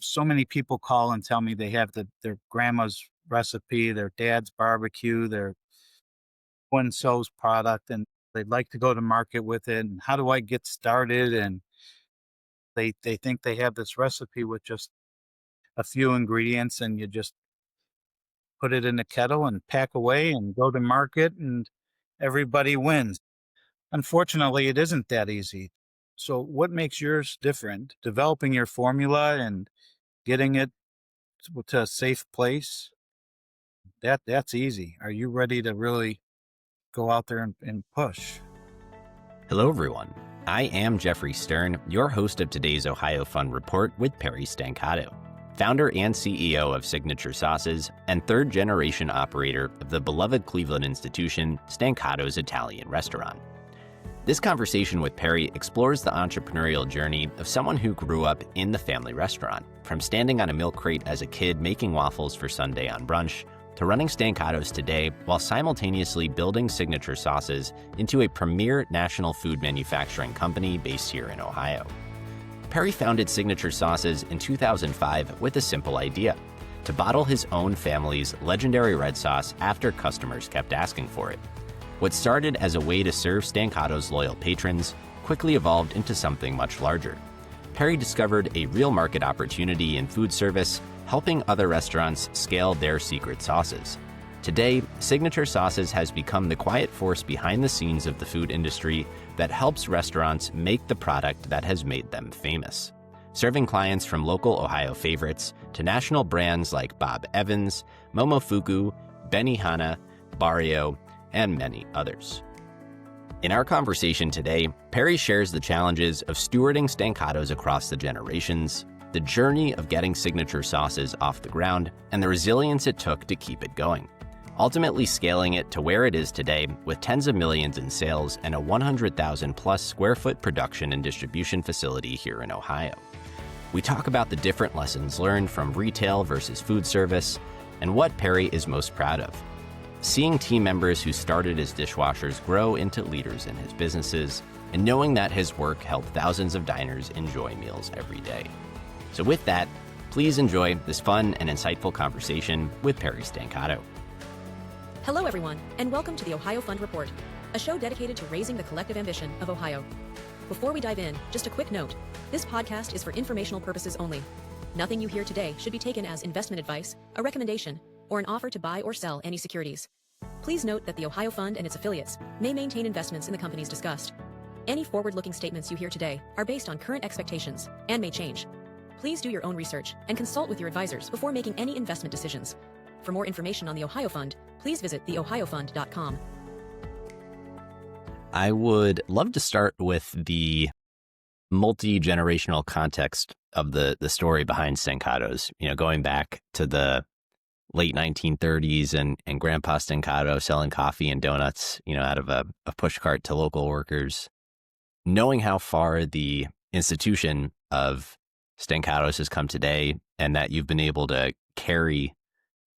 So many people call and tell me they have their grandma's recipe, their dad's barbecue, their one so's product, and they'd like to go to market with it. And how do I get started? And they think they have this recipe with just a few ingredients, and you just put it in a kettle and pack away and go to market, and everybody wins. Unfortunately, it isn't that easy. So, what makes yours different? Developing your formula and getting it to a safe place, that's easy. Are you ready to really go out there and push? Hello, everyone. I am Jeffrey Stern, your host of today's Ohio Fun Report with Perry Stancato, founder and CEO of Signature Sauces and third-generation operator of the beloved Cleveland institution, Stancatos Italian Restaurant. This conversation with Perry explores the entrepreneurial journey of someone who grew up in the family restaurant, from standing on a milk crate as a kid making waffles for Sunday on brunch, to running Stancatos today while simultaneously building Signature Sauces into a premier national food manufacturing company based here in Ohio. Perry founded Signature Sauces in 2005 with a simple idea: to bottle his own family's legendary red sauce after customers kept asking for it. What started as a way to serve Stancatos' loyal patrons quickly evolved into something much larger. Perry discovered a real market opportunity in food service, helping other restaurants scale their secret sauces. Today, Signature Sauces has become the quiet force behind the scenes of the food industry that helps restaurants make the product that has made them famous. Serving clients from local Ohio favorites to national brands like Bob Evans, Momofuku, Benihana, Barrio, and many others. In our conversation today, Perry shares the challenges of stewarding Stancatos across the generations, the journey of getting Signature Sauces off the ground, and the resilience it took to keep it going, ultimately scaling it to where it is today with tens of millions in sales and a 100,000 plus square foot production and distribution facility here in Ohio. We talk about the different lessons learned from retail versus food service and what Perry is most proud of. Seeing team members who started as dishwashers grow into leaders in his businesses, and knowing that his work helped thousands of diners enjoy meals every day. So with that, please enjoy this fun and insightful conversation with Perry Stancato. Hello, everyone, and welcome to the Ohio Fund Report, a show dedicated to raising the collective ambition of Ohio. Before we dive in, just a quick note: this podcast is for informational purposes only. Nothing you hear today should be taken as investment advice, a recommendation, or an offer to buy or sell any securities. Please note that the Ohio Fund and its affiliates may maintain investments in the companies discussed. Any forward-looking statements you hear today are based on current expectations and may change. Please do your own research and consult with your advisors before making any investment decisions. For more information on the Ohio Fund, please visit theohiofund.com. I would love to start with the multi-generational context of the story behind Stancatos, going back to the late 1930s and Grandpa Stancato selling coffee and donuts, out of a push cart to local workers. Knowing how far the institution of Stancatos has come today, and that you've been able to carry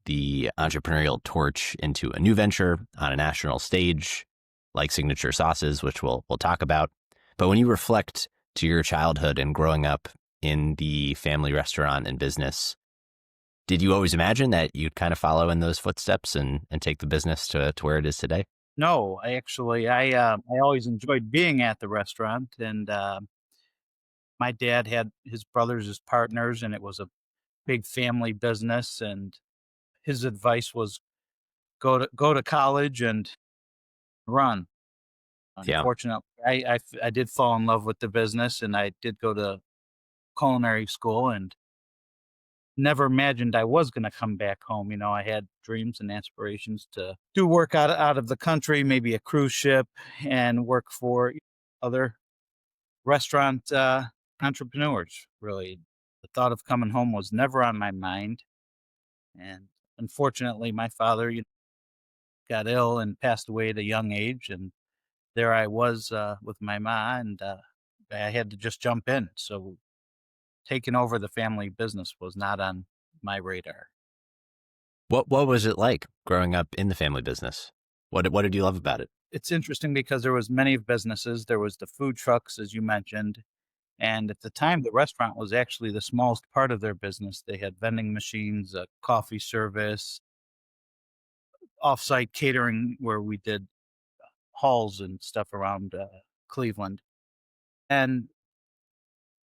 the entrepreneurial torch into a new venture on a national stage like Signature Sauces, which we'll talk about. But when you reflect to your childhood and growing up in the family restaurant and business, did you always imagine that you'd kind of follow in those footsteps and take the business to where it is today? No, I always enjoyed being at the restaurant, and my dad had his brothers as partners, and it was a big family business. And his advice was go to college and run. Yeah. Unfortunately, I did fall in love with the business, and I did go to culinary school, and never imagined I was going to come back home. I had dreams and aspirations to do work out of the country, maybe a cruise ship, and work for other restaurant entrepreneurs. Really, the thought of coming home was never on my mind. And unfortunately, my father got ill and passed away at a young age. And there I was with my ma, and I had to just jump in. So taking over the family business was not on my radar. What was it like growing up in the family business? What did you love about it? It's interesting because there was many businesses. There was the food trucks, as you mentioned, And at the time, the restaurant was actually the smallest part of their business. They had vending machines, a coffee service, offsite catering where we did halls and stuff around Cleveland. And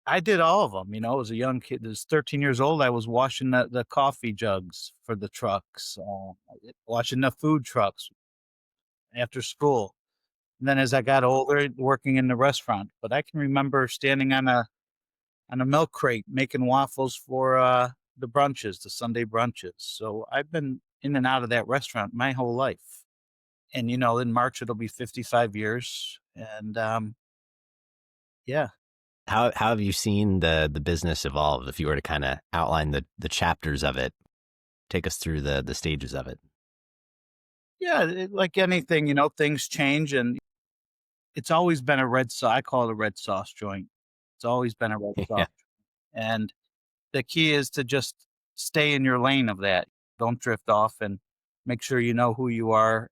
I did all of them. As a young kid, I was 13 years old. I was washing the coffee jugs for the trucks, washing the food trucks after school. And then as I got older, working in the restaurant. But I can remember standing on a milk crate making waffles for the brunches, the Sunday brunches. So I've been in and out of that restaurant my whole life. And in March it'll be 55 years. And yeah. How have you seen the business evolve? If you were to kind of outline the chapters of it, take us through the stages of it. Yeah, like anything, things change, and it's always been a red sauce. I call it a red sauce joint. It's always been a red Yeah. sauce. And the key is to just stay in your lane of that. Don't drift off and make sure you know who you are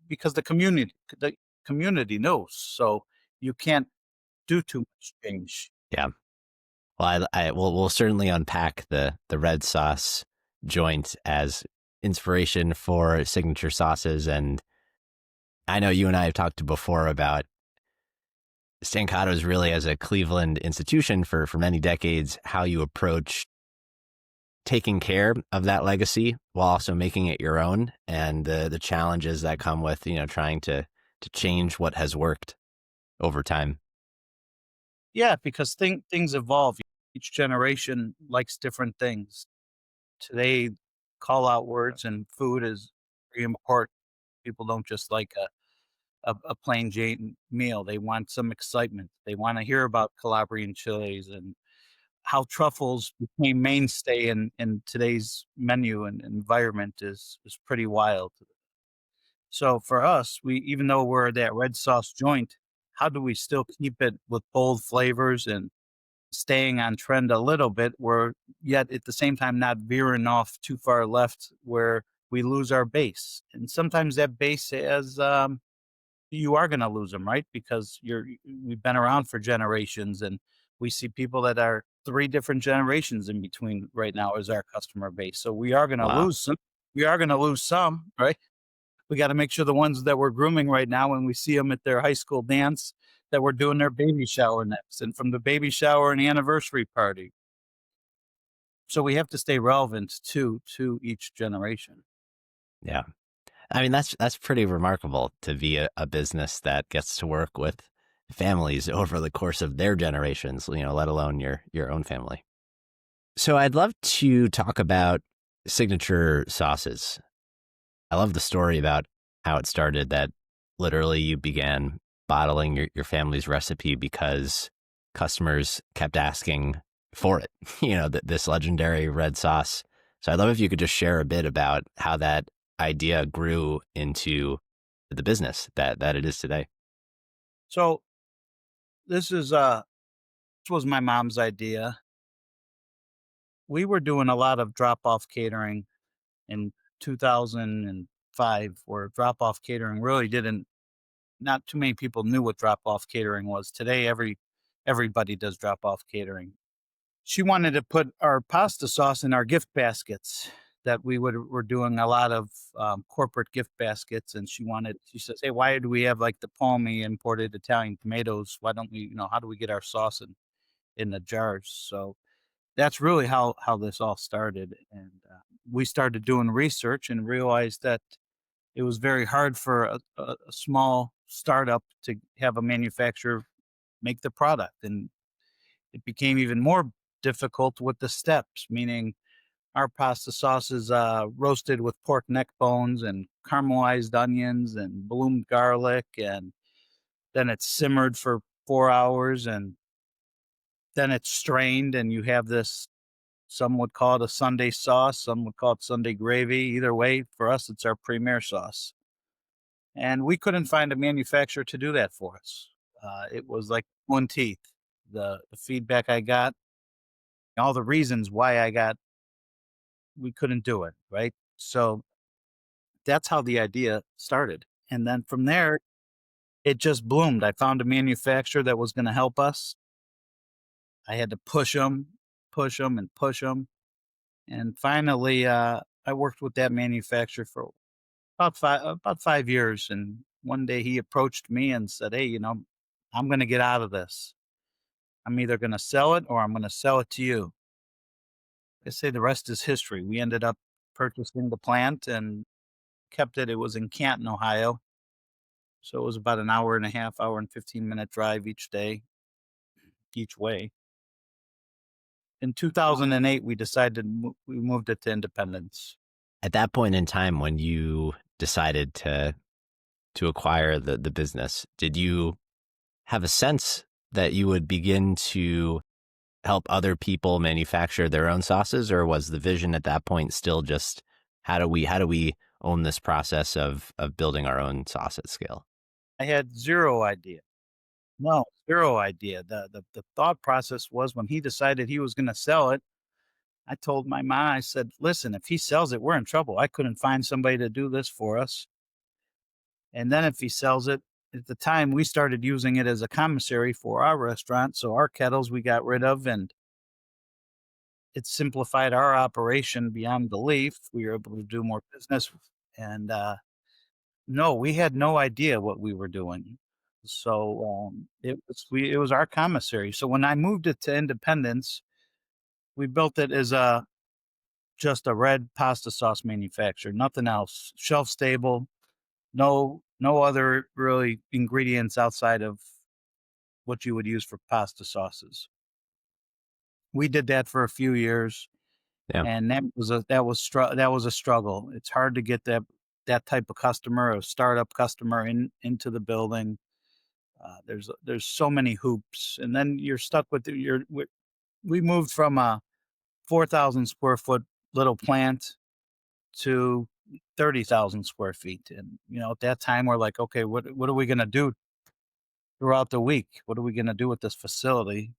because the community knows. So you can't do too much change. Yeah. Well, we'll certainly unpack the red sauce joint as inspiration for signature sauces. And I know you and I have talked before about Stancatos really as a Cleveland institution for many decades, how you approach taking care of that legacy while also making it your own, and the challenges that come with trying to change what has worked over time. Yeah, because things evolve. Each generation likes different things. Today, call out words and food is very important. People don't just like a plain Jane meal. They want some excitement. They want to hear about Calabrian chilies and how truffles became mainstay in today's menu and environment is pretty wild. So for us, we even though we're that red sauce joint, how do we still keep it with bold flavors and staying on trend a little bit, where yet at the same time not veering off too far left where we lose our base. And sometimes that base as you are going to lose them, right? Because we've been around for generations, and we see people that are three different generations in between right now as our customer base. So we are going to Wow. lose some. We are going to lose some, right? We got to make sure the ones that we're grooming right now, when we see them at their high school dance, that we're doing their baby shower next, and from the baby shower and anniversary party. So we have to stay relevant to each generation. Yeah. I mean, that's pretty remarkable to be a business that gets to work with families over the course of their generations, let alone your own family. So I'd love to talk about signature sauces. I love the story about how it started, that literally you began bottling your family's recipe because customers kept asking for it, this legendary red sauce. So I'd love if you could just share a bit about how that idea grew into the business that it is today. So this was my mom's idea. We were doing a lot of drop off catering in 2005, where drop off catering really didn't. Not too many people knew what drop off catering was. Today, everybody does drop off catering. She wanted to put our pasta sauce in our gift baskets that were doing a lot of corporate gift baskets, and she says, "Hey, why do we have like the palmy imported Italian tomatoes? Why don't we, how do we get our sauce in the jars?" So that's really how this all started, and we started doing research and realized that it was very hard for a small startup to have a manufacturer make the product, and it became even more difficult with the steps, meaning our pasta sauce is roasted with pork neck bones and caramelized onions and bloomed garlic, and then it's simmered for 4 hours, and then it's strained, and you have this. Some would call it a Sunday sauce, some would call it Sunday gravy. Either way, for us, it's our premier sauce. And we couldn't find a manufacturer to do that for us. It was like one teeth. The feedback I got, all the reasons why we couldn't do it, right? So that's how the idea started. And then from there, it just bloomed. I found a manufacturer that was going to help us. I had to push them, and push them. And finally, I worked with that manufacturer for about 5 years. And one day he approached me and said, "Hey, I'm going to get out of this. I'm either going to sell it or I'm going to sell it to you." I say the rest is history. We ended up purchasing the plant and kept it. It was in Canton, Ohio. So it was about an hour and a half, hour and 15-minute drive each day, each way. In 2008, we decided we moved it to Independence. At that point in time, when you decided to acquire the business, did you have a sense that you would begin to help other people manufacture their own sauces, or was the vision at that point still just how do we own this process of building our own sauce at scale? I had zero idea. No, zero idea. The thought process was when he decided he was going to sell it, I told my mom, I said, "Listen, if he sells it, we're in trouble. I couldn't find somebody to do this for us. And then if he sells it, at the time we started using it as a commissary for our restaurant. So our kettles we got rid of, and it simplified our operation beyond belief. We were able to do more business. And no, we had no idea what we were doing. So it was our commissary. So when I moved it to Independence, we built it as a just a red pasta sauce manufacturer, nothing else. Shelf stable, no other really ingredients outside of what you would use for pasta sauces. We did that for a few years, Yeah. and that was a struggle. It's hard to get that type of customer, a startup customer, into the building. There's so many hoops, and then you're stuck with we moved from a 4,000 square foot little plant to 30,000 square feet. And, at that time, we're like, okay, what are we going to do throughout the week? What are we going to do with this facility?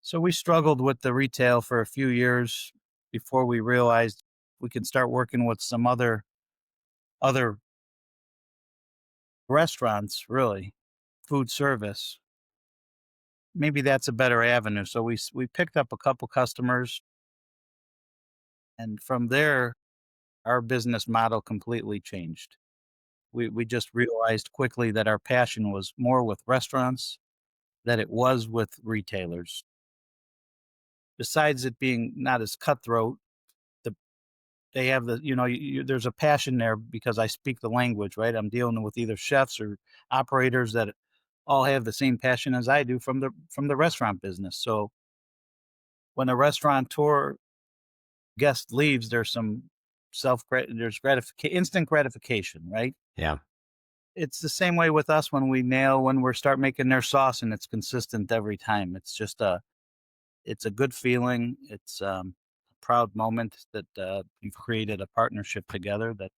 So we struggled with the retail for a few years before we realized we could start working with some other restaurants, really, food service. Maybe that's a better avenue. So we picked up a couple customers, and from there, our business model completely changed. We just realized quickly that our passion was more with restaurants than it was with retailers. Besides it being not as cutthroat, the they have there's a passion there because I speak the language, right? I'm dealing with either chefs or operators that all have the same passion as I do from the restaurant business. So when a restaurateur guest leaves, there's some there's gratification, instant gratification, right? Yeah. It's the same way with us when we start making their sauce and it's consistent every time. It's a good feeling. It's a proud moment that you've created a partnership together that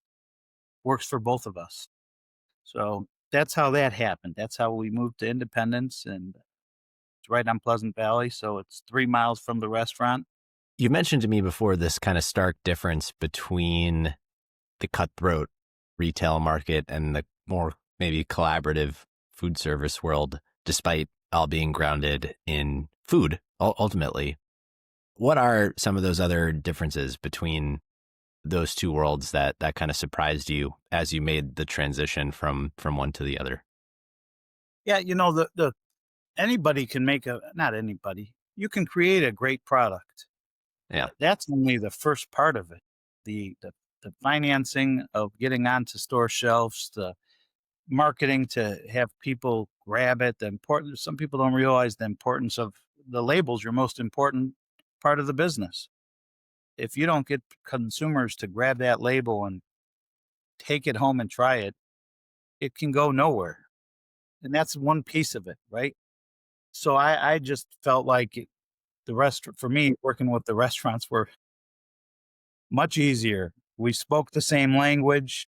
works for both of us. So that's how that happened. That's how we moved to Independence, and it's right on Pleasant Valley. So it's 3 miles from the restaurant. You mentioned to me before this kind of stark difference between the cutthroat retail market and the more maybe collaborative food service world, despite all being grounded in food ultimately. What are some of those other differences between those two worlds that kind of surprised you as you made the transition from one to the other? Yeah, the anybody can make a not anybody. You can create a great product. Yeah. That's only the first part of it. The financing of getting onto store shelves, the marketing to have people grab it. The important Some people don't realize the importance of the labels, your most important part of the business. If you don't get consumers to grab that label and take it home and try it, it can go nowhere. And that's one piece of it, right? So I just felt like the rest for me, working with the restaurants were much easier. We spoke the same language.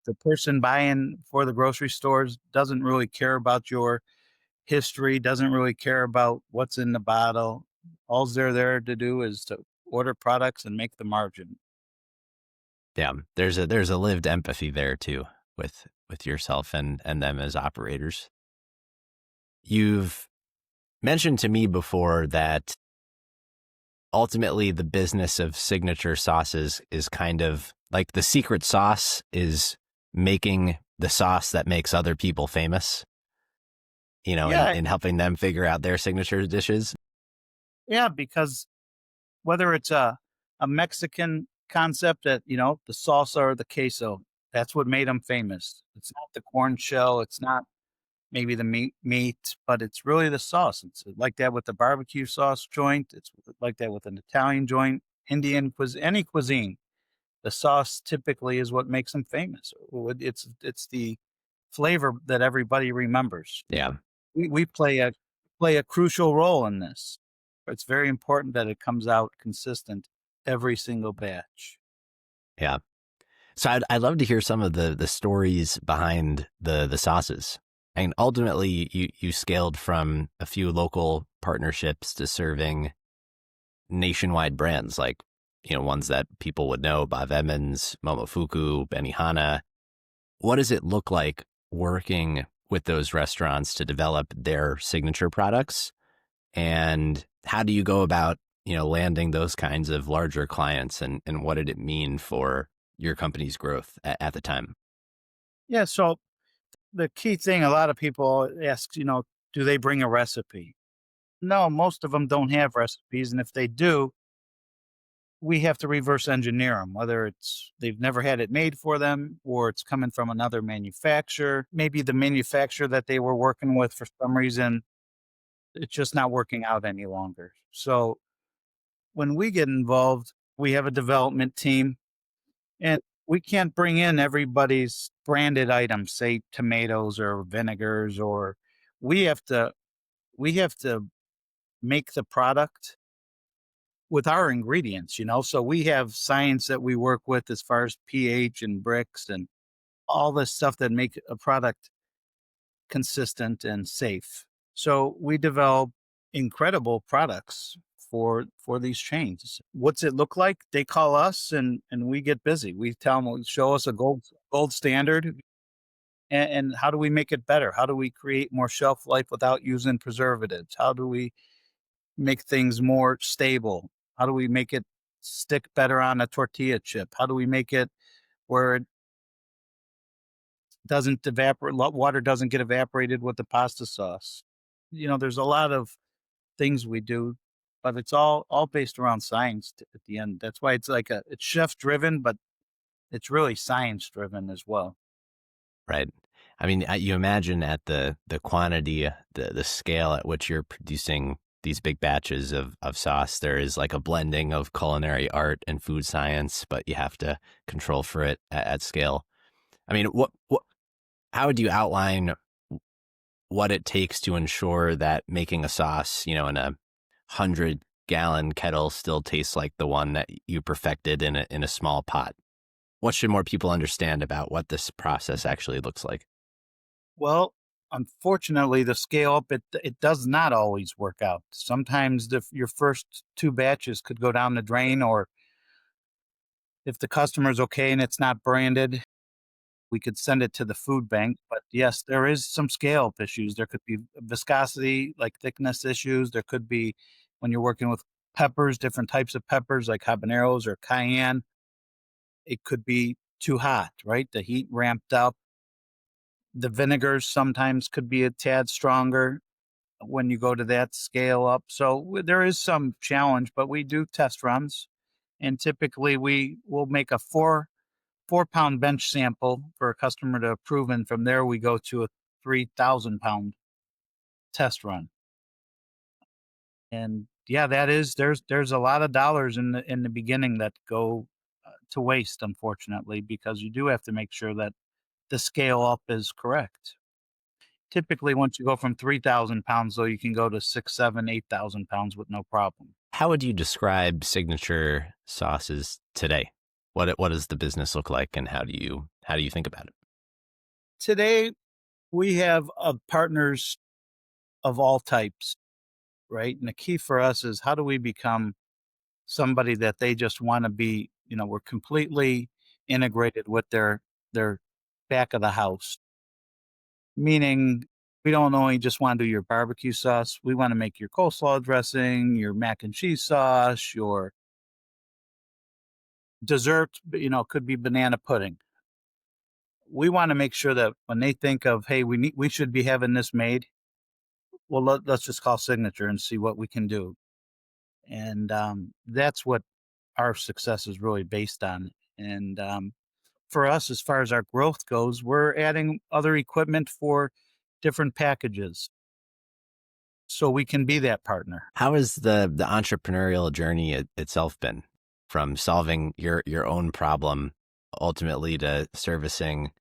The person buying for the grocery stores doesn't really care about your history, doesn't really care about what's in the bottle. All they're there to do is to order products and make the margin. Yeah. There's a lived empathy there too with yourself and them as operators. You've mentioned to me before that ultimately the business of signature sauces is kind of like the secret sauce is making the sauce that makes other people famous, Yeah, and helping them figure out their signature dishes. yeah, because whether it's a Mexican concept that, the salsa or the queso, that's what made them famous. It's not the corn shell, it's not maybe the meat, but it's really the sauce. It's like that with the barbecue sauce joint, it's like that with an Italian joint, Indian cuisine, any cuisine. The sauce typically is what makes them famous. It's the flavor that everybody remembers. Yeah. We play a crucial role in this. It's very important that it comes out consistent every single batch. Yeah. So I'd love to hear some of the stories behind the sauces. And ultimately, you scaled from a few local partnerships to serving nationwide brands like, ones that people would know, Bob Evans, Momofuku, Benihana. What does it look like working with those restaurants to develop their signature products? And how do you go about, landing those kinds of larger clients, and what did it mean for your company's growth at the time? Yeah, so the key thing a lot of people ask, do they bring a recipe? No, most of them don't have recipes, and if they do, we have to reverse engineer them, whether it's they've never had it made for them or it's coming from another manufacturer. Maybe the manufacturer that they were working with for some reason, it's just not working out any longer. So when we get involved, we have a development team and we can't bring in everybody's branded items, say tomatoes or vinegars, or we have to we have to make the product with our ingredients, so we have science that we work with as far as pH and bricks and all this stuff that make a product consistent and safe. So we develop incredible products for these chains. What's it look like? They call us and we get busy. We tell them, show us a gold standard, and how do we make it better? How do we create more shelf life without using preservatives? How do we make things more stable? How do we make it stick better on a tortilla chip? How do we make it where it doesn't evaporate, water doesn't get evaporated with the pasta sauce? There's a lot of things we do, but it's all based around science at the end. That's why it's chef driven, but it's really science driven as well. Right. I mean, you imagine at the quantity, the scale at which you're producing these big batches of sauce, there is like a blending of culinary art and food science, but you have to control for it at scale. I mean, how would you outline what it takes to ensure that making a sauce, in a 100-gallon kettle still tastes like the one that you perfected in a small pot? What should more people understand about what this process actually looks like? Well, unfortunately, the scale up, it does not always work out. Sometimes your first two batches could go down the drain, or if the customer's okay and it's not branded, we could send it to the food bank. But yes, there is some scale up issues. There could be viscosity, like thickness issues. There could be when you're working with peppers, different types of peppers like habaneros or cayenne. It could be too hot, right? The heat ramped up. The vinegars sometimes could be a tad stronger when you go to that scale up. So there is some challenge, but we do test runs, and typically we will make a 4 pound bench sample for a customer to approve, and from there we go to a 3,000 pound test run. And yeah, there's a lot of dollars in the beginning that go to waste, unfortunately, because you do have to make sure that the scale up is correct. Typically, once you go from 3,000 pounds, though, you can go to 6, 7, 8,000 pounds with no problem. How would you describe signature sauces today? What does the business look like, and how do you think about it? Today, we have partners of all types, right? And the key for us is how do we become somebody that they just want to be, we're completely integrated with their back of the house. Meaning We don't only just want to do your barbecue sauce. We want to make your coleslaw dressing, your mac and cheese sauce, your dessert, could be banana pudding. We want to make sure that when they think of, hey, we should be having this made, well, let's just call Signature and see what we can do. And that's what our success is really based on. And for us, as far as our growth goes, we're adding other equipment for different packages so we can be that partner. How has the entrepreneurial journey itself been, from solving your own problem ultimately to servicing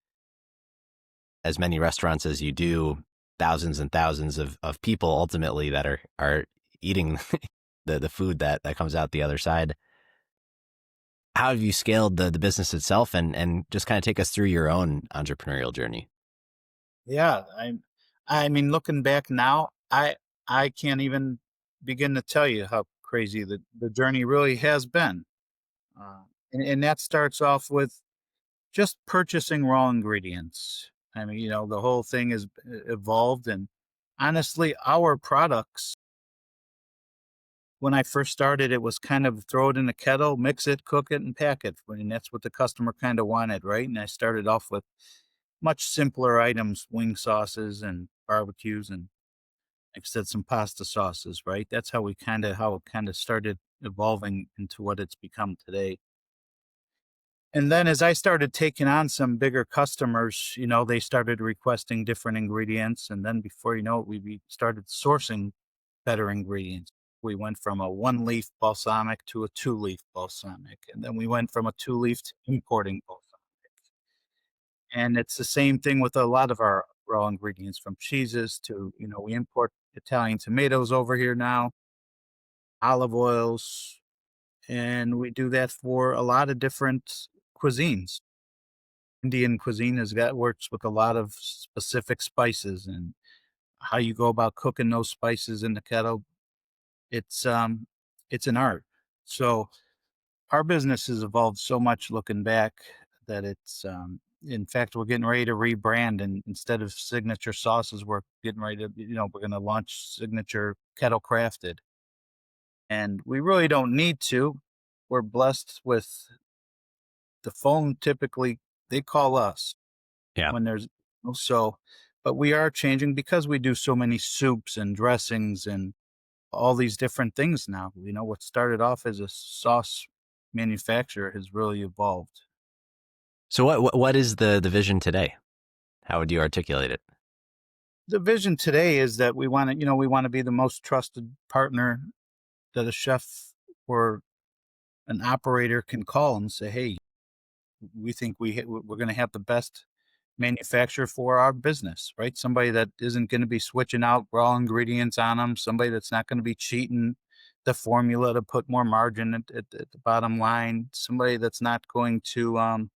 as many restaurants as you do, thousands and thousands of people ultimately that are eating the food that comes out the other side? How have you scaled the business itself, and just kind of take us through your own entrepreneurial journey? Yeah, I mean, looking back now, I can't even begin to tell you how crazy the journey really has been. Uh, and that starts off with just purchasing raw ingredients. I mean, the whole thing has evolved, and honestly, our products, when I first started, it was kind of throw it in a kettle, mix it, cook it, and pack it. And that's what the customer kind of wanted, right? And I started off with much simpler items, wing sauces and barbecues, and like I said, some pasta sauces, right? That's how it kind of started evolving into what it's become today. And then as I started taking on some bigger customers, they started requesting different ingredients. And then before you know it, we started sourcing better ingredients. We went from a one leaf balsamic to a two-leaf balsamic. And then we went from a two-leaf to importing balsamic. And it's the same thing with a lot of our raw ingredients, from cheeses to, we import Italian tomatoes over here now, olive oils, and we do that for a lot of different cuisines. Indian cuisine has got works with a lot of specific spices, and how you go about cooking those spices in the kettle. It's it's an art. So our business has evolved so much looking back that it's in fact, we're getting ready to rebrand, and instead of Signature sauces, we're getting ready to, we're going to launch Signature Kettle Crafted. And we really don't need to. We're blessed with the phone. Typically they call us Yeah. when there's so, but we are changing because we do so many soups and dressings and all these different things now. What started off as a sauce manufacturer has really evolved. So what is the vision today? How would you articulate it? The vision today is that we want to be the most trusted partner that a chef or an operator can call and say, "Hey, we think we're going to have the best manufacturer for our business," right? Somebody that isn't going to be switching out raw ingredients on them, somebody that's not going to be cheating the formula to put more margin at the bottom line, somebody that's not going to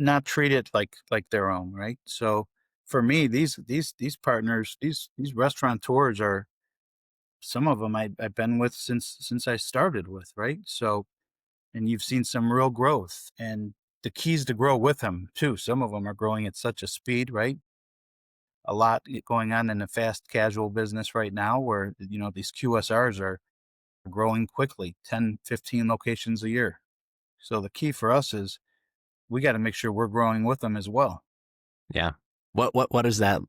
not treat it like their own, right? So for me, these partners, these restaurateurs are some of them I've been with since I started with, right? So, and you've seen some real growth, and the keys to grow with them too. Some of them are growing at such a speed, right? A lot going on in the fast casual business right now, where these QSRs are growing quickly, 10, 15 locations a year. So the key for us is we got to make sure we're growing with them as well. Yeah. What does that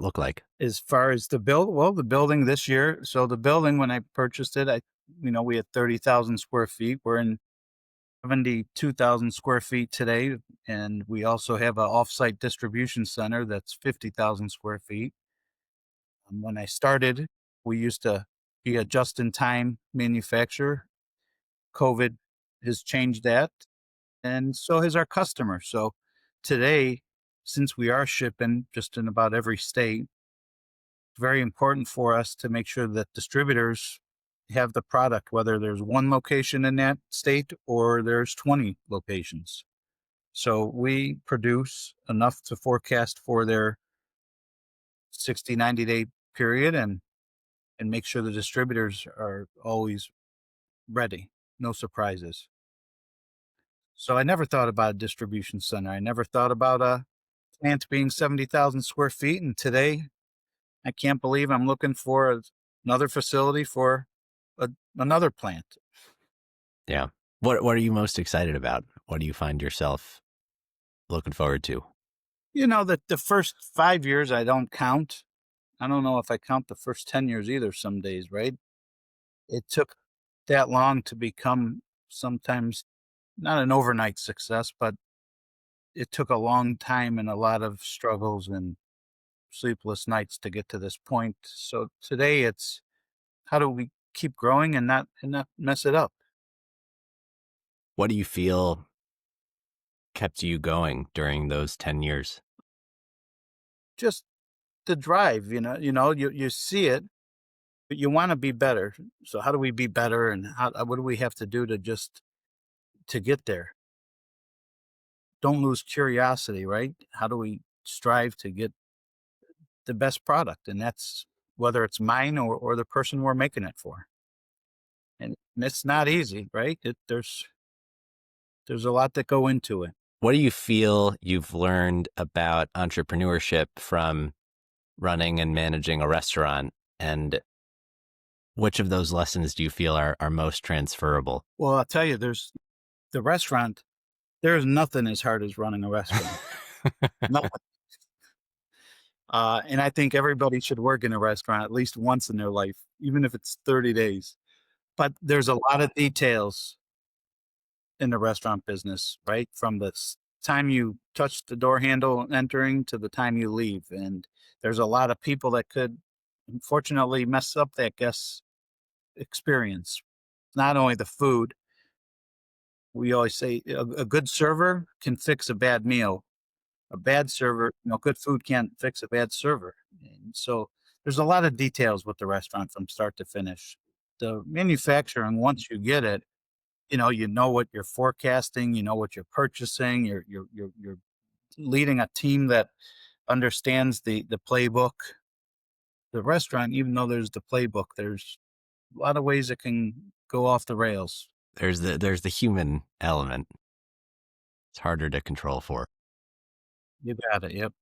look like? As far as the building this year, so the building, when I purchased it, we had 30,000 square feet. We're in 72,000 square feet today. And we also have an offsite distribution center that's 50,000 square feet. When I started, we used to be a just in time manufacturer. COVID has changed that, and so has our customer. So today, since we are shipping just in about every state, very important for us to make sure that distributors have the product, whether there's one location in that state or there's 20 locations. So we produce enough to forecast for their 60, 90-day period, and make sure the distributors are always ready, no surprises. So I never thought about a distribution center. I never thought about a plant being 70,000 square feet. And today, I can't believe I'm looking for another facility for a, another plant. Yeah. What are you most excited about? What do you find yourself looking forward to? The first 5 years I don't count. I don't know if I count the first 10 years either some days, right? It took that long to become sometimes not an overnight success, but it took a long time and a lot of struggles and sleepless nights to get to this point. So today it's how do we keep growing and not mess it up? What do you feel kept you going during those 10 years? Just the drive, you see it, but you want to be better. So how do we be better and what do we have to do to get there? Don't lose curiosity, right? How do we strive to get the best product? And that's whether it's mine or the person we're making it for. And it's not easy, right? There's a lot that go into it. What do you feel you've learned about entrepreneurship from running and managing a restaurant? And which of those lessons do you feel are most transferable? Well, I'll tell you, there's the restaurant. There's nothing as hard as running a restaurant. Nothing. And I think everybody should work in a restaurant at least once in their life, even if it's 30 days. But there's a lot of details in the restaurant business, right? From the time you touch the door handle entering to the time you leave. And there's a lot of people that could unfortunately mess up that guest experience. Not only the food, we always say a good server can fix a bad meal. A bad server, good food can't fix a bad server. And so there's a lot of details with the restaurant from start to finish. The manufacturing, once you get it, you know what you're forecasting, you know what you're purchasing, you're leading a team that understands the playbook. The restaurant, even though there's the playbook, there's a lot of ways it can go off the rails. There's the human element. It's harder to control for. You got it. Yep.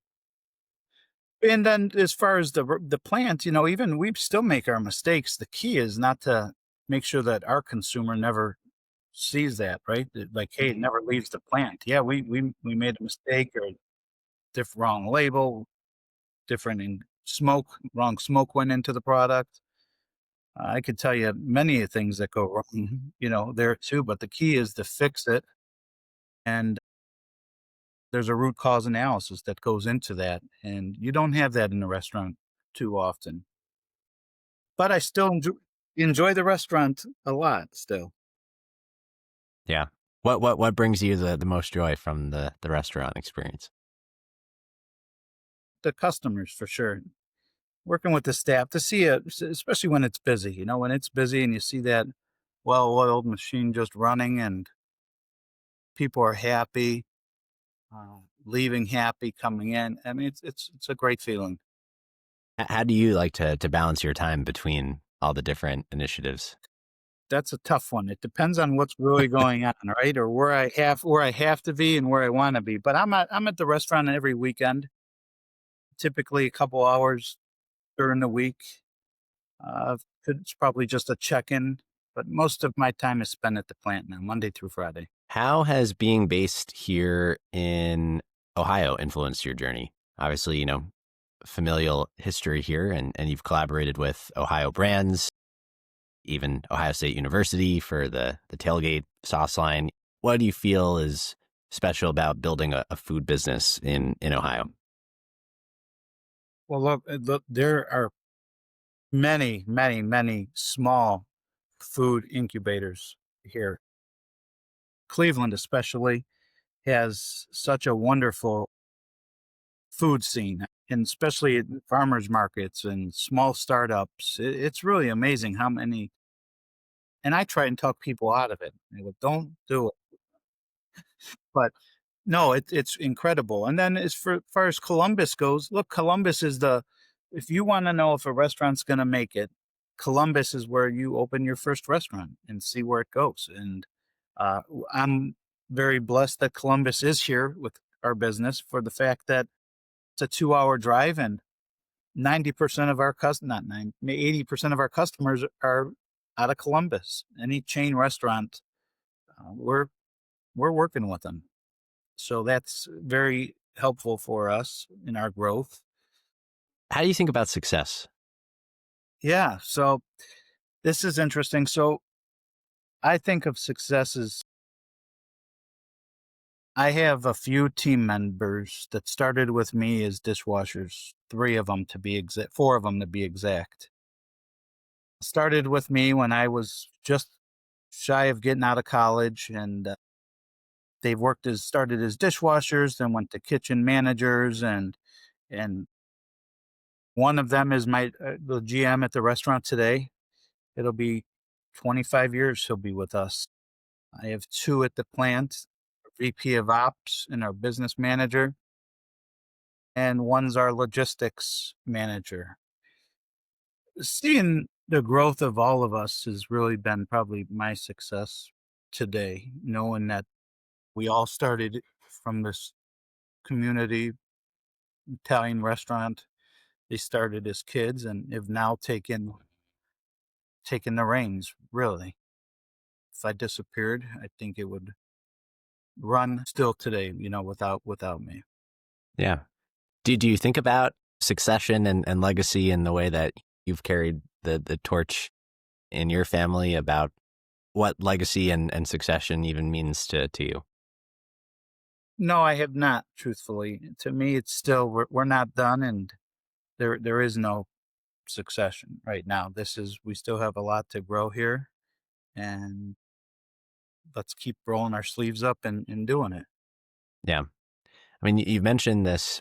And then as far as the plant, even we still make our mistakes. The key is not to make sure that our consumer never sees that, right? Like, hey, it never leaves the plant. Yeah, we made a mistake or wrong label, different in smoke, wrong smoke went into the product. I could tell you many things that go wrong, there too. But the key is to fix it, and there's a root cause analysis that goes into that, and you don't have that in the restaurant too often. But I still enjoy the restaurant a lot still. Yeah. What brings you the most joy from the restaurant experience? The customers for sure. Working with the staff to see it, especially when it's busy, when it's busy and you see that well-oiled machine just running and people are happy, leaving happy, coming in. I mean, it's a great feeling. How do you like to balance your time between all the different initiatives? That's a tough one. It depends on what's really going on, right? Or where I have to be and where I want to be. But I'm at the restaurant every weekend, typically a couple hours during the week. It's probably just a check-in, but most of my time is spent at the plant now, Monday through Friday. How has being based here in Ohio influenced your journey? Obviously, familial history here, and you've collaborated with Ohio brands, even Ohio State University for the tailgate sauce line. What do you feel is special about building a food business in Ohio? Well, look, there are many, many, many small food incubators here. Cleveland, especially, has such a wonderful food scene, and especially at farmers markets and small startups. It's really amazing how many. And I try and talk people out of it. I go, don't do it. But no, it's incredible. And then as far as Columbus goes, look, Columbus is if you want to know if a restaurant's going to make it, Columbus is where you open your first restaurant and see where it goes. And I'm very blessed that Columbus is here with our business for the fact that It's a 2-hour drive, and 90% of our not 9, 80% of our customers are out of Columbus. Any chain restaurant, we're working with them. So that's very helpful for us in our growth. How do you think about success? Yeah. So this is interesting. So I think of success as I have a few team members that started with me as dishwashers, 3 of them to be exact, 4 of them to be exact. Started with me when I was just shy of getting out of college, and they've started as dishwashers, then went to kitchen managers, and one of them is the GM at the restaurant today. It'll be 25 years he'll be with us. I have 2 at the plant, a VP of ops and our business manager, and one's our logistics manager. Seeing the growth of all of us has really been probably my success today, knowing that we all started from this community Italian restaurant. They started as kids and have now taken the reins, really. If I disappeared, I think it would run still today, without me. Yeah. Do you think about succession and legacy in the way that you've carried the torch in your family, about what legacy and succession even means to you? No, I have not, truthfully. To me, it's still we're not done, and there is no succession right now. We still have a lot to grow here, and let's keep rolling our sleeves up and doing it. Yeah. I mean, you've mentioned this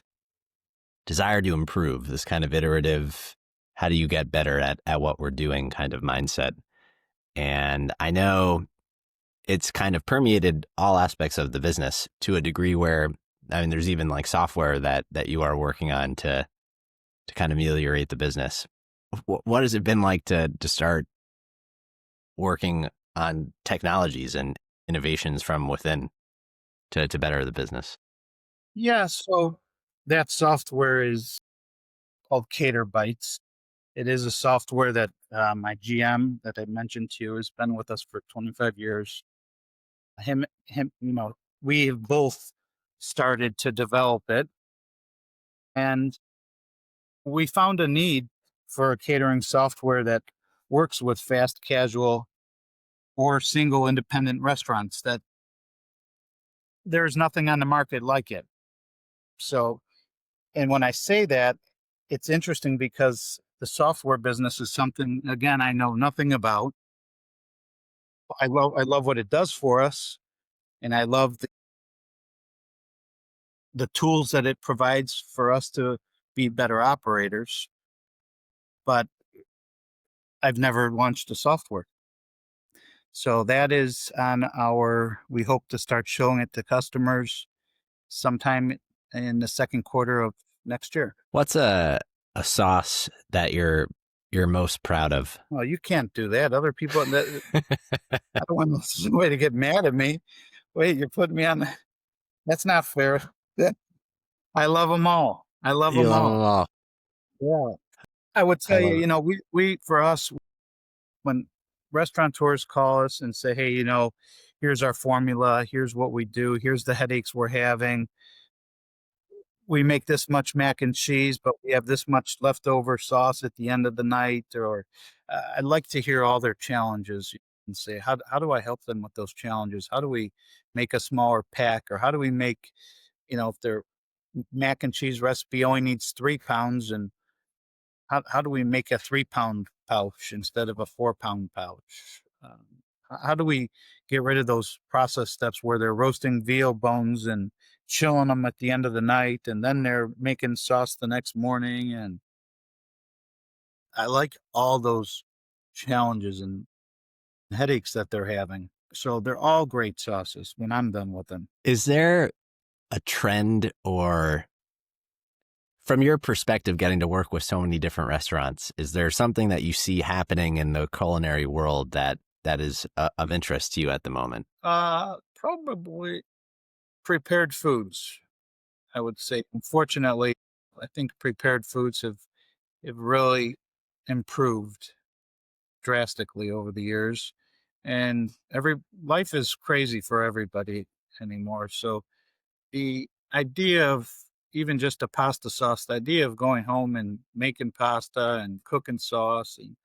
desire to improve, this kind of iterative, how do you get better at what we're doing kind of mindset. And I know it's kind of permeated all aspects of the business to a degree where, I mean, there's even like software that you are working on to kind of ameliorate the business. What has it been like to start working on technologies and innovations from within to better the business? Yeah, so that software is called Cater Bites. It is a software that my GM that I mentioned to you has been with us for 25 years. Him, we have both started to develop it, and we found a need for a catering software that works with fast casual or single independent restaurants. That there's nothing on the market like it. So, and when I say that, it's interesting because the software business is something, again, I know nothing about. I love what it does for us, and I love the tools that it provides for us to be better operators. But I've never launched a software. So that is we hope to start showing it to customers sometime in the second quarter of next year. What's a sauce that you're most proud of? Well, you can't do that. Other people, I don't want somebody to get mad at me. Wait, you're putting me on. That's not fair. I love them all. I love You them love them all. all. Yeah. I would I tell love you, it. we for us, when restaurateurs call us and say, hey, here's our formula, here's what we do, here's the headaches we're having. We make this much mac and cheese, but we have this much leftover sauce at the end of the night. Or I'd like to hear all their challenges and say, how do I help them with those challenges? How do we make a smaller pack? Or how do we make, if their mac and cheese recipe only needs 3 pounds, and how do we make a 3-pound pouch instead of a 4-pound pouch? How do we get rid of those process steps where they're roasting veal bones and chilling them at the end of the night, and then they're making sauce the next morning? And I like all those challenges and headaches that they're having. So they're all great sauces when I'm done with them. Is there a trend, or from your perspective, getting to work with so many different restaurants, is there something that you see happening in the culinary world that is of interest to you at the moment? Probably prepared foods, I would say. Unfortunately, I think prepared foods have really improved drastically over the years. And every life is crazy for everybody anymore. So the idea of even just a pasta sauce, the idea of going home and making pasta and cooking sauce, and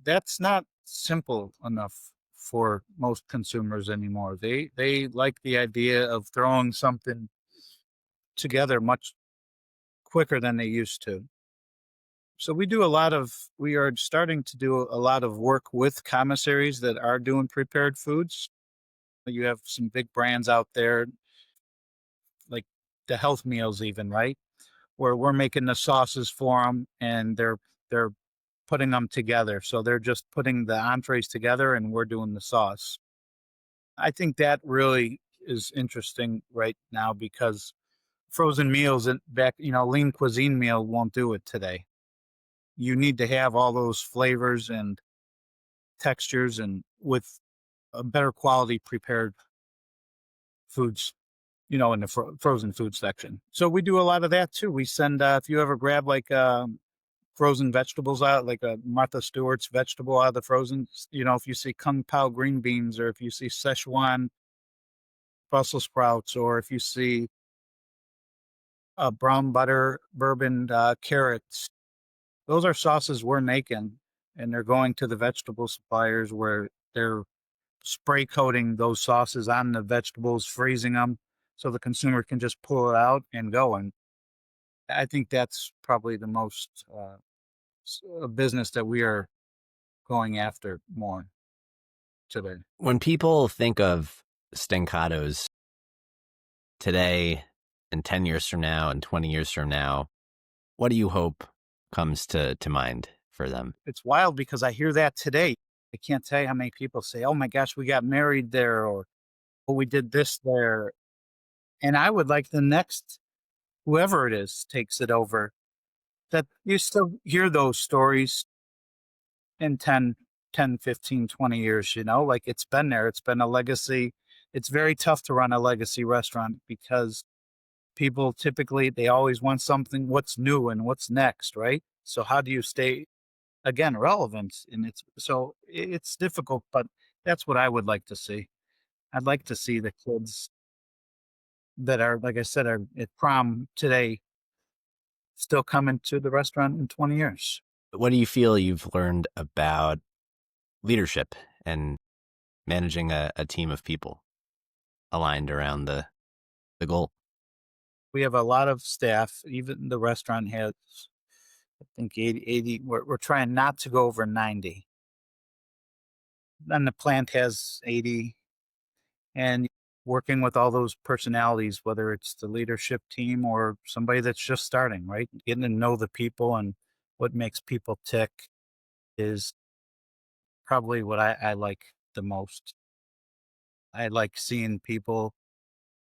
that's not simple enough for most consumers anymore. They like the idea of throwing something together much quicker than they used to. So we are starting to do a lot of work with commissaries that are doing prepared foods. You have some big brands out there, like the health meals even, right? Where we're making the sauces for them and they're putting them together. So they're just putting the entrees together and we're doing the sauce. I think that really is interesting right now because frozen meals and back, lean cuisine meal won't do it today. You need to have all those flavors and textures and with a better quality prepared foods, in the frozen food section. So we do a lot of that too. We send, if you ever grab like frozen vegetables out, like a Martha Stewart's vegetable out of the frozen, if you see Kung Pao green beans or if you see Szechuan Brussels sprouts or if you see brown butter bourbon carrots, those are sauces we're making and they're going to the vegetable suppliers where they're spray coating those sauces on the vegetables, freezing them so the consumer can just pull it out and go. And I think that's probably the most business that we are going after more today. When people think of Stancatos today and 10 years from now and 20 years from now, what do you hope comes to mind for them? It's wild because I hear that today. I can't tell you how many people say, "Oh my gosh, we got married there," or "Oh, we did this there." And I would like the next whoever it is takes it over. That you still hear those stories in 10, 15, 20 years, like it's been there. It's been a legacy. It's very tough to run a legacy restaurant because people typically they always want something what's new and what's next, right? So how do you stay again relevant? And it's difficult, but that's what I would like to see. I'd like to see the kids that are, like I said, are at prom today still coming to the restaurant in 20 years. What do you feel you've learned about leadership and managing a team of people aligned around the goal? We have a lot of staff. Even the restaurant has, I think, 80. We're trying not to go over 90. Then the plant has 80. And working with all those personalities, whether it's the leadership team or somebody that's just starting, right? Getting to know the people and what makes people tick is probably what I like the most. I like seeing people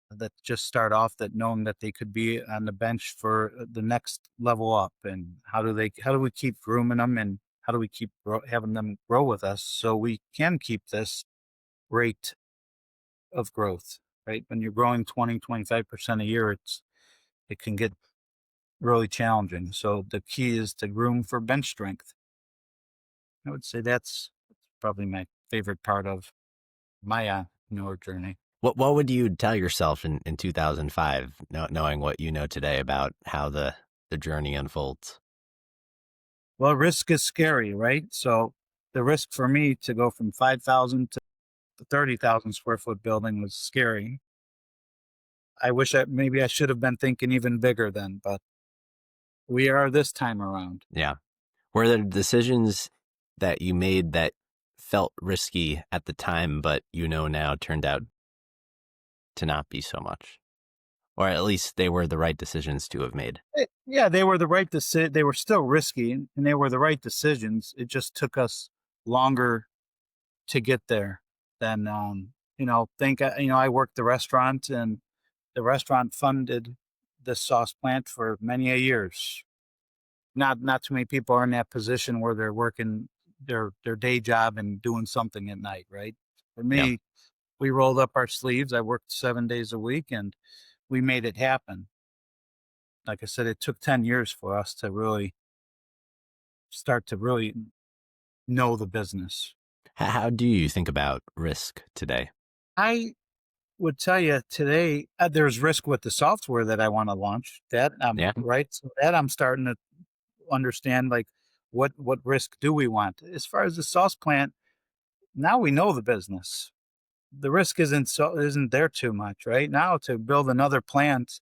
that just start off that knowing that they could be on the bench for the next level up and how do we keep grooming them and how do we keep having them grow with us so we can keep this rate of growth, right? When you're growing 20, 25% a year, it can get really challenging. So the key is to groom for bench strength. I would say that's probably my favorite part of my newer journey. What would you tell yourself in 2005, knowing what you know today about how the journey unfolds? Well, risk is scary, right? So the risk for me to go from 5,000 to 30,000 square foot building was scary. I wish maybe I should have been thinking even bigger then, but we are this time around. Yeah. Were there decisions that you made that felt risky at the time, but now turned out to not be so much? Or at least they were the right decisions to have made? Yeah, they were the right decision. They were still risky and they were the right decisions. It just took us longer to get there than, I worked the restaurant and the restaurant funded the sauce plant for many a years. Not too many people are in that position where they're working their day job and doing something at night, right? For Yeah. me, we rolled up our sleeves. I worked 7 days a week and we made it happen. like I said, it took 10 years for us to really start to really know the business. How do you think about risk today? I would tell you today, there's risk with the software that I want to launch. That Yeah, right, so that I'm starting to understand, like, what risk do we want? As far as the sauce plant, now we know the business. The risk isn't there too much, right? Now to build another plant,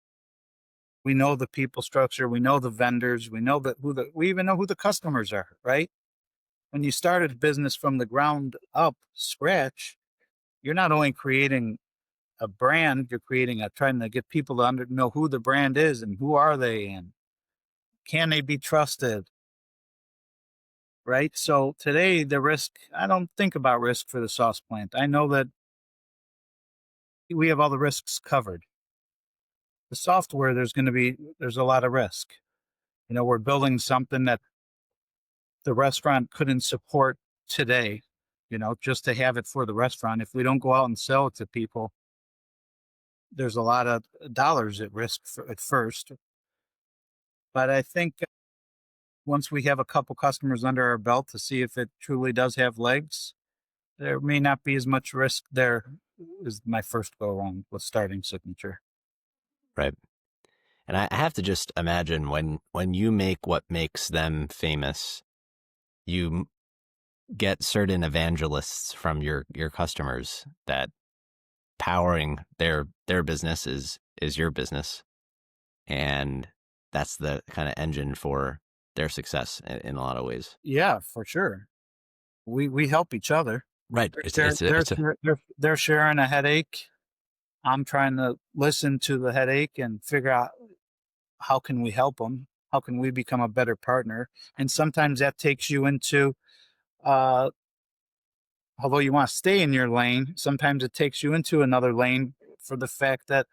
we know the people structure, we know the vendors, we know that we even know who the customers are, right? When you start a business from the ground up, scratch, you're not only creating a brand, you're creating a trying to get people to know who the brand is and who are they and can they be trusted, right? So today, the risk, I don't think about risk for the sauce plant. I know that we have all the risks covered. The software, there's a lot of risk. We're building something that the restaurant couldn't support today, just to have it for the restaurant. If we don't go out and sell it to people, there's a lot of dollars at risk at first. But I think once we have a couple customers under our belt to see if it truly does have legs, there may not be as much risk there is my first go around with starting Signature. right. And I have to just imagine when you make what makes them famous, you get certain evangelists from your customers that powering their business is your business, and that's the kind of engine for their success in a lot of ways. Yeah, for sure. We help each other. Right. They're sharing a headache. I'm trying to listen to the headache and figure out how can we help them? How can we become a better partner? And sometimes that takes you into, uh, although you want to stay in your lane, sometimes it takes you into another lane for the fact that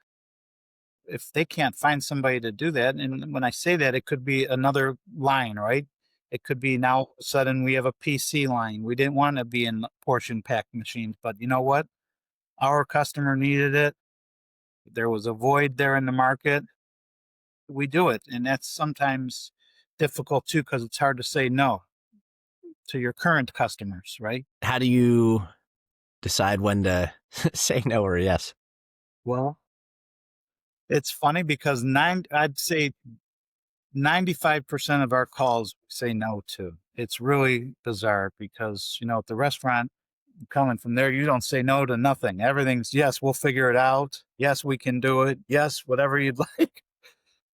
if they can't find somebody to do that, and when I say that, it could be another line, right? It could be now all of a sudden we have a PC line. We didn't want to be in portion pack machines, but you know what? Our customer needed it. There was a void there in the market. We do it. And that's sometimes difficult too, because it's hard to say no to your current customers, right? How do you decide when to say no or yes? Well, it's funny because I'd say 95% of our calls we say no to. It's really bizarre because, at the restaurant, coming from there, you don't say no to nothing. Everything's yes, we'll figure it out. Yes, we can do it. Yes, whatever you'd like.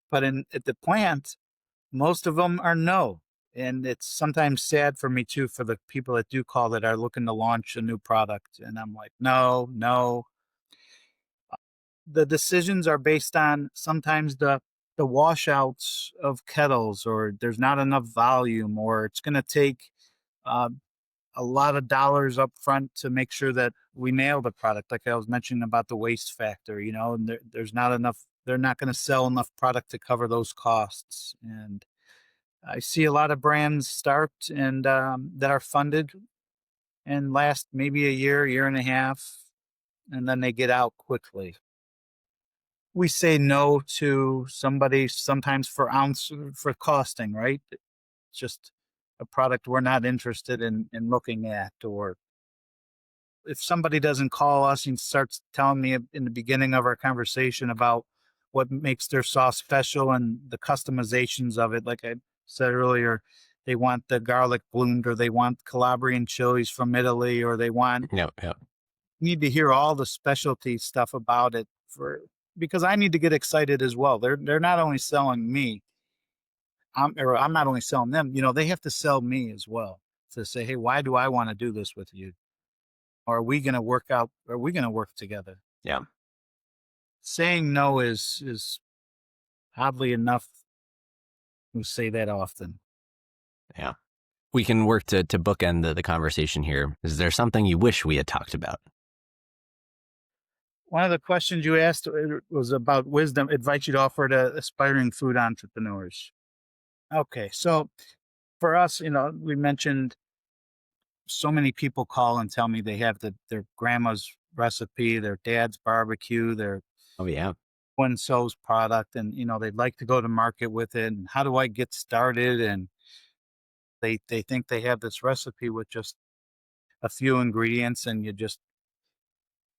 But at the plant, most of them are no. And it's sometimes sad for me too, for the people that do call that are looking to launch a new product. And I'm like, no, no. The decisions are based on sometimes the washouts of kettles, or there's not enough volume, or it's going to take uh, a lot of dollars up front to make sure that we nail the product. Like I was mentioning about the waste factor, and there's not enough. They're not going to sell enough product to cover those costs. And I see a lot of brands start and that are funded and last maybe a year and a half, and then they get out quickly. We say no to somebody sometimes for ounce for costing, right? It's just a product we're not interested in looking at. Or if somebody doesn't call us and starts telling me in the beginning of our conversation about what makes their sauce special and the customizations of it, like I said earlier, they want the garlic bloomed, or they want Calabrian chilies from Italy, or they want No, yeah. need to hear all the specialty stuff about it because I need to get excited as well. They're not only selling me, I'm not only selling them. They have to sell me as well to say, hey, why do I want to do this with you? Or are we going to work out? Are we going to work together? Yeah. Saying no is oddly enough, we say that often. Yeah. We can work to bookend the conversation here. Is there something you wish we had talked about? One of the questions you asked was about wisdom, advice you'd offer to aspiring food entrepreneurs. Okay, so for us, we mentioned so many people call and tell me they have their grandma's recipe, their dad's barbecue, their Oh, yeah. one so's product, and they'd like to go to market with it, and how do I get started? And they think they have this recipe with just a few ingredients, and you just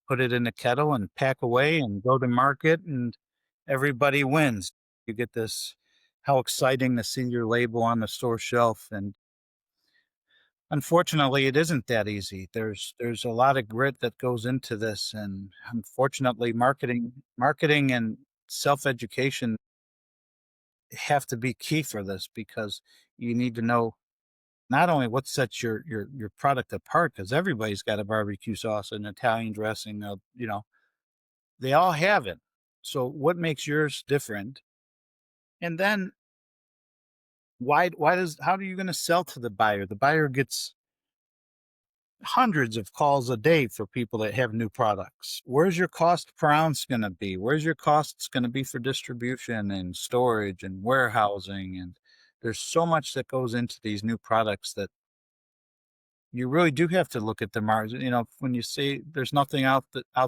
put it in a kettle and pack away and go to market, and everybody wins. You get this, how exciting to see your label on the store shelf. And unfortunately, it isn't that easy. There's a lot of grit that goes into this, and unfortunately, marketing and self-education have to be key for this, because you need to know not only what sets your product apart, because everybody's got a barbecue sauce, an Italian dressing, they all have it. So what makes yours different? And then why does how are you going to sell to the buyer? The buyer gets hundreds of calls a day for people that have new products. Where's your cost per ounce going to be? Where's your costs going to be for distribution and storage and warehousing? And there's so much that goes into these new products that you really do have to look at the margin. When you say there's nothing out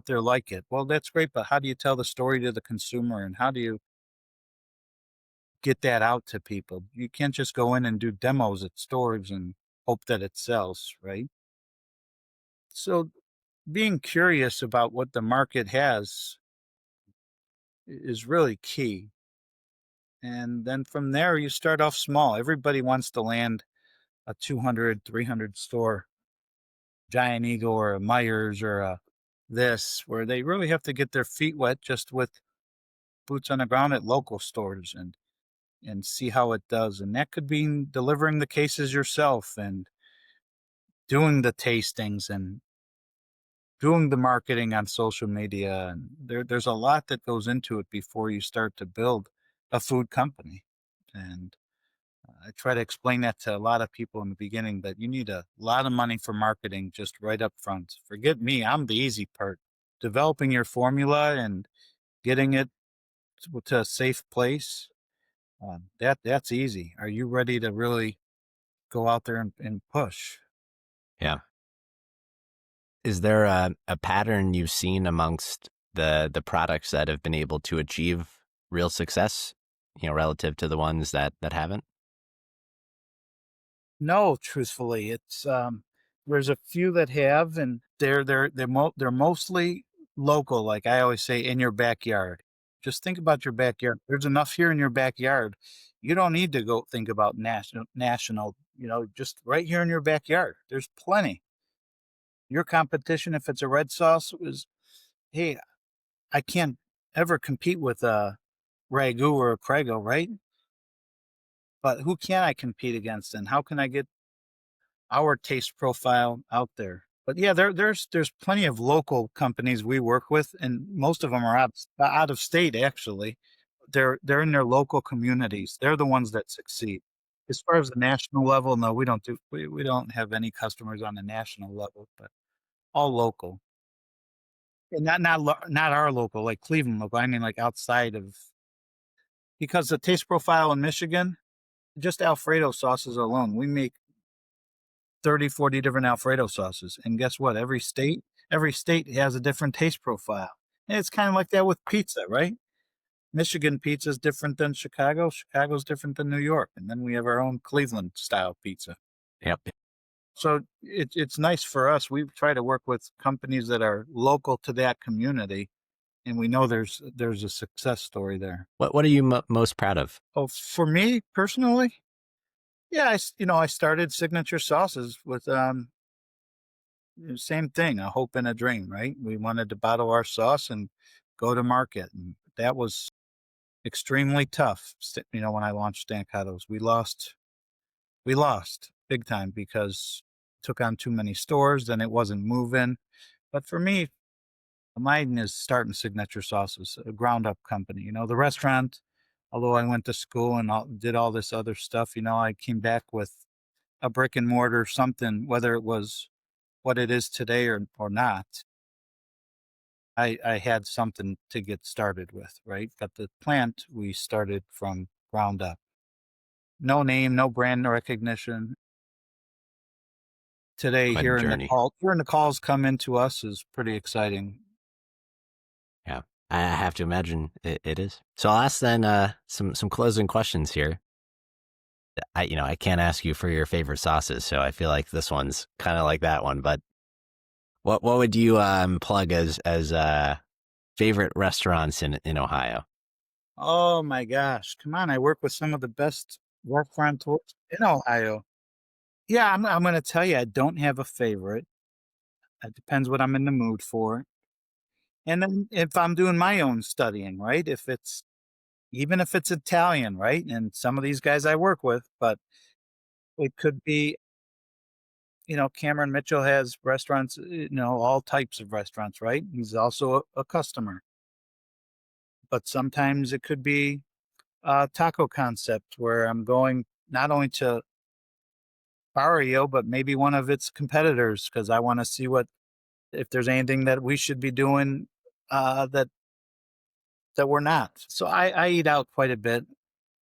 there like it, well, that's great, but how do you tell the story to the consumer, and how do you get that out to people? You can't just go in and do demos at stores and hope that it sells, right? So being curious about what the market has is really key. And then from there, you start off small. Everybody wants to land a 200, 300 store Giant Eagle or a Myers or a this, where they really have to get their feet wet just with boots on the ground at local stores, and see how it does. And that could be delivering the cases yourself and doing the tastings and doing the marketing on social media. And there's a lot that goes into it before you start to build a food company. And I try to explain that to a lot of people in the beginning, that you need a lot of money for marketing just right up front. Forget me, I'm the easy part. Developing your formula and getting it to a safe place, that's easy. Are you ready to really go out there and push? Yeah. Is there a pattern you've seen amongst the products that have been able to achieve real success, relative to the ones that haven't? No, truthfully, it's there's a few that have, and they're mostly local. Like I always say, in your backyard. Just think about your backyard. There's enough here in your backyard. You don't need to go think about national. Just right here in your backyard. There's plenty. Your competition, if it's a red sauce, is, hey, I can't ever compete with a Ragu or a Prego, right? But who can I compete against, and how can I get our taste profile out there? But yeah, there's plenty of local companies we work with, and most of them are out of state. Actually, they're in their local communities. They're the ones that succeed. As far as the national level, no, we don't have any customers on the national level, but all local. And not our local, like Cleveland local. I mean, like outside of, because the taste profile in Michigan, just Alfredo sauces alone, we make 30, 40 different Alfredo sauces. And guess what? Every state has a different taste profile. And it's kind of like that with pizza, right? Michigan pizza is different than Chicago. Chicago's different than New York. And then we have our own Cleveland style pizza. Yep. So it's nice for us. We try to work with companies that are local to that community, and we know there's a success story there. What are you most proud of? Oh, for me personally, yeah, I started Signature Sauces with same thing, a hope and a dream, right? We wanted to bottle our sauce and go to market, and that was extremely tough. When I launched Stancatos, we lost big time because it took on too many stores, then it wasn't moving. But for me, mine is starting Signature Sauces, a ground up company. The restaurant, although I went to school and did all this other stuff, I came back with a brick and mortar something, whether it was what it is today or not. I had something to get started with, right? But the plant we started from ground up. No name, no brand recognition. Today, Quite a journey. hearing the calls come into us is pretty exciting. Yeah. I have to imagine it is. So I'll ask then some closing questions here. I can't ask you for your favorite sauces, so I feel like this one's kind of like that one. But what would you plug as favorite restaurants in Ohio? Oh my gosh. Come on. I work with some of the best restaurateurs in Ohio. Yeah, I'm gonna tell you, I don't have a favorite. It depends what I'm in the mood for. And then if I'm doing my own studying, right? If it's even if it's Italian, right? And some of these guys I work with, but it could be, Cameron Mitchell has restaurants, all types of restaurants, right? He's also a customer. But sometimes it could be a taco concept where I'm going not only to Barrio, but maybe one of its competitors because I want to see what if there's anything that we should be doing that we're not. So I eat out quite a bit,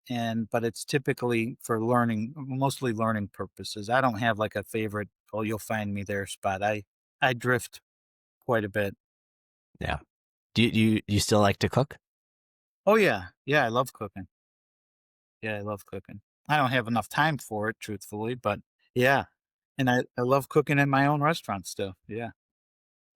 but it's typically for learning, mostly learning purposes. I don't have like a favorite. Oh, you'll find me there spot. I drift quite a bit. Yeah. Do you still like to cook? Oh yeah, I love cooking. Yeah, I love cooking. I don't have enough time for it, truthfully, but yeah, and I love cooking in my own restaurant still. Yeah.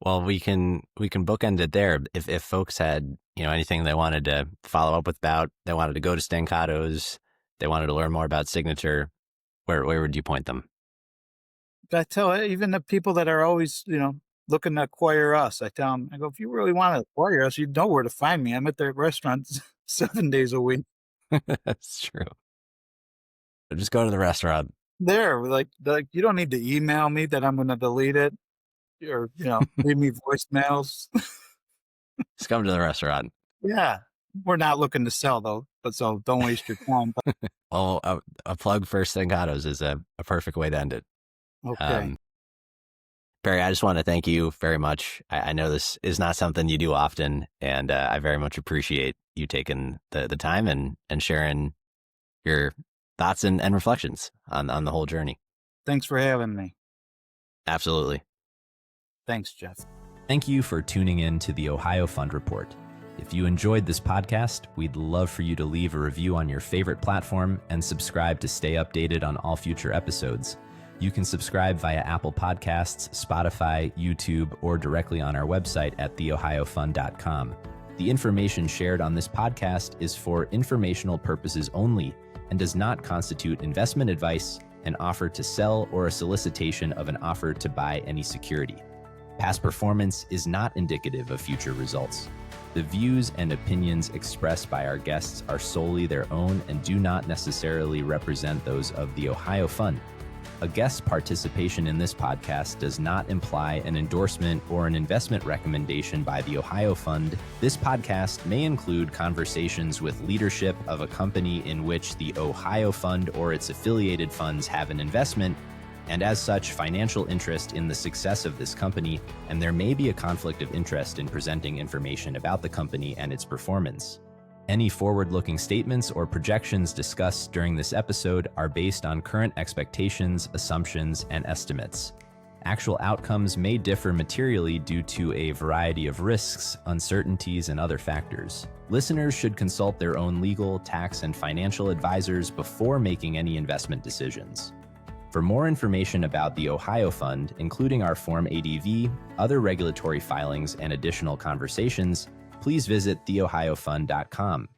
Well, we can bookend it there. If folks had anything they wanted to follow up with about, they wanted to go to Stancatos, they wanted to learn more about Signature, where would you point them? But I tell even the people that are always, looking to acquire us, I tell them, I go, if you really want to acquire us, you know where to find me. I'm at their restaurants 7 days a week. That's true. So just go to the restaurant. There, like you don't need to email me that I'm going to delete it or leave me voicemails. Just come to the restaurant. Yeah, we're not looking to sell though, but so don't waste your time. Well, a plug for Stancatos is a perfect way to end it. Okay. Barry, I just want to thank you very much. I know this is not something you do often, and I very much appreciate you taking the time and sharing your thoughts and reflections on the whole journey. Thanks for having me. Absolutely. Thanks, Jeff. Thank you for tuning in to the Ohio Fund Report. If you enjoyed this podcast, we'd love for you to leave a review on your favorite platform and subscribe to stay updated on all future episodes. You can subscribe via Apple Podcasts, Spotify, YouTube, or directly on our website at theohiofund.com. The information shared on this podcast is for informational purposes only and does not constitute investment advice, an offer to sell, or a solicitation of an offer to buy any security. Past performance is not indicative of future results. The views and opinions expressed by our guests are solely their own and do not necessarily represent those of the Ohio Fund. A guest's participation in this podcast does not imply an endorsement or an investment recommendation by the Ohio Fund. This podcast may include conversations with leadership of a company in which the Ohio Fund or its affiliated funds have an investment, and as such, financial interest in the success of this company, and there may be a conflict of interest in presenting information about the company and its performance. Any forward-looking statements or projections discussed during this episode are based on current expectations, assumptions, and estimates. Actual outcomes may differ materially due to a variety of risks, uncertainties, and other factors. Listeners should consult their own legal, tax, and financial advisors before making any investment decisions. For more information about the Ohio Fund, including our Form ADV, other regulatory filings, and additional conversations, please visit theohiofund.com.